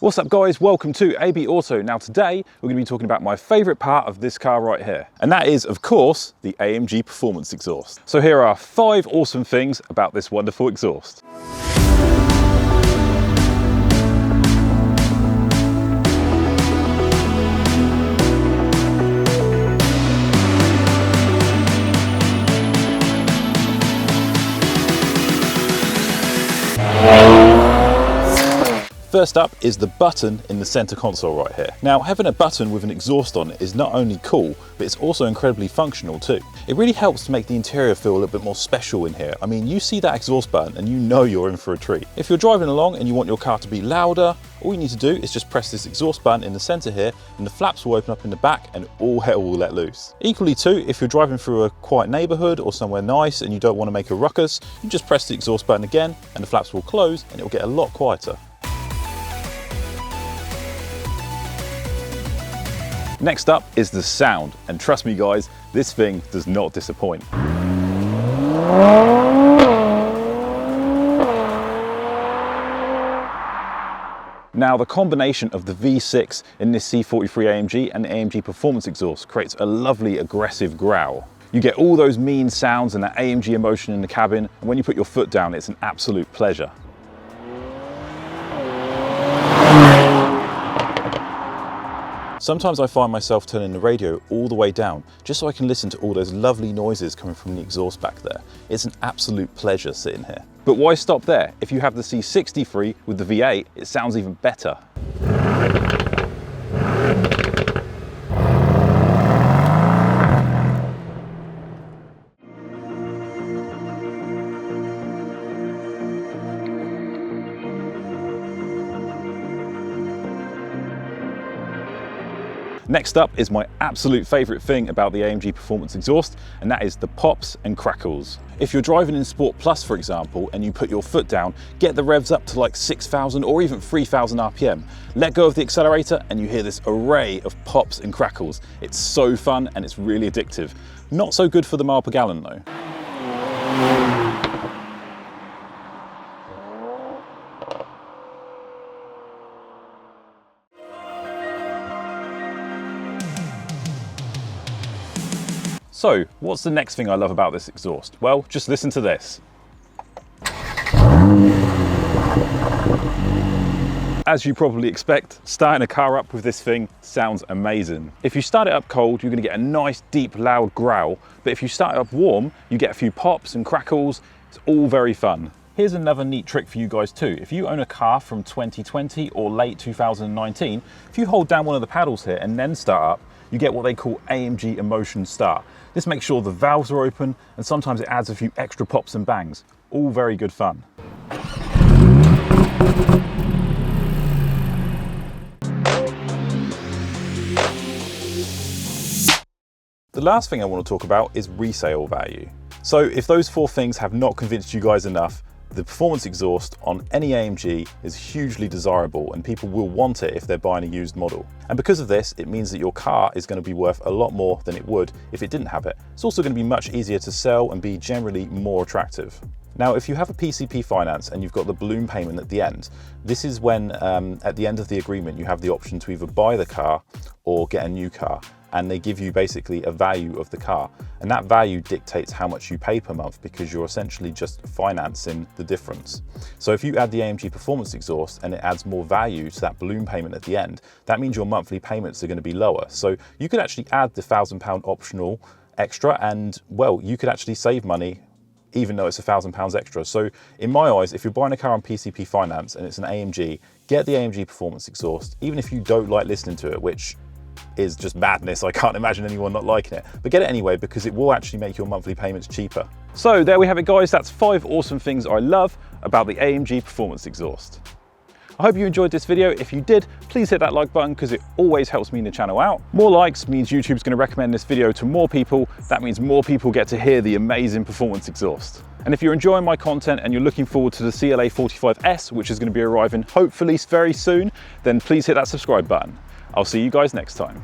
What's up guys, welcome to ABAUTO. Now today we're going to be talking about my favourite part of this car right here. And that is of course the AMG Performance Exhaust. So here are 5 awesome things about this wonderful exhaust. First up is the button in the center console right here. Now, having a button with an exhaust on it is not only cool, but it's also incredibly functional too. It really helps to make the interior feel a little bit more special in here. I mean, you see that exhaust button and you know you're in for a treat. If you're driving along and you want your car to be louder, all you need to do is just press this exhaust button in the center here and the flaps will open up in the back and all hell will let loose. Equally too, if you're driving through a quiet neighborhood or somewhere nice and you don't want to make a ruckus, you just press the exhaust button again and the flaps will close and it will get a lot quieter. Next up is the sound, and trust me guys, this thing does not disappoint. Now the combination of the V6 in this C43 AMG and the AMG Performance Exhaust creates a lovely aggressive growl. You get all those mean sounds and that AMG emotion in the cabin, and when you put your foot down it's an absolute pleasure. Sometimes I find myself turning the radio all the way down just so I can listen to all those lovely noises coming from the exhaust back there. It's an absolute pleasure sitting here. But why stop there? If you have the C43 with the V8, it sounds even better. Next up is my absolute favourite thing about the AMG Performance Exhaust, and that is the pops and crackles. If you're driving in Sport Plus, for example, and you put your foot down, get the revs up to like 6,000 or even 3,000 RPM. Let go of the accelerator and you hear this array of pops and crackles. It's so fun and it's really addictive. Not so good for the mile per gallon though. So, what's the next thing I love about this exhaust? Well, just listen to this. As you probably expect, starting a car up with this thing sounds amazing. If you start it up cold, you're going to get a nice, deep, loud growl, but if you start it up warm, you get a few pops and crackles. It's all very fun. Here's another neat trick for you guys too. If you own a car from 2020 or late 2019, if you hold down one of the paddles here and then start up, you get what they call AMG Emotion Start. This makes sure the valves are open and sometimes it adds a few extra pops and bangs. All very good fun. The last thing I want to talk about is resale value. So if those 4 things have not convinced you guys enough, the performance exhaust on any AMG is hugely desirable and people will want it if they're buying a used model. And because of this, it means that your car is going to be worth a lot more than it would if it didn't have it. It's also going to be much easier to sell and be generally more attractive. Now, if you have a PCP finance and you've got the balloon payment at the end, this is when at the end of the agreement you have the option to either buy the car or get a new car, and they give you basically a value of the car, and that value dictates how much you pay per month because you're essentially just financing the difference. So if you add the AMG Performance Exhaust and it adds more value to that balloon payment at the end, that means your monthly payments are going to be lower. So you could actually add the £1,000 optional extra and, well, you could actually save money even though it's £1,000 extra. So in my eyes, if you're buying a car on PCP finance and it's an AMG, get the AMG Performance Exhaust, even if you don't like listening to it, which is just madness. I can't imagine anyone not liking it, but get it anyway because it will actually make your monthly payments cheaper. So there we have it guys, that's 5 awesome things I love about the AMG Performance Exhaust. I hope you enjoyed this video. If you did, please hit that like button because it always helps me in the channel out. More likes means YouTube's going to recommend this video to more people. That means more people get to hear the amazing performance exhaust. And if you're enjoying my content and you're looking forward to the CLA 45S, which is going to be arriving hopefully very soon, then please hit that subscribe button. I'll see you guys next time.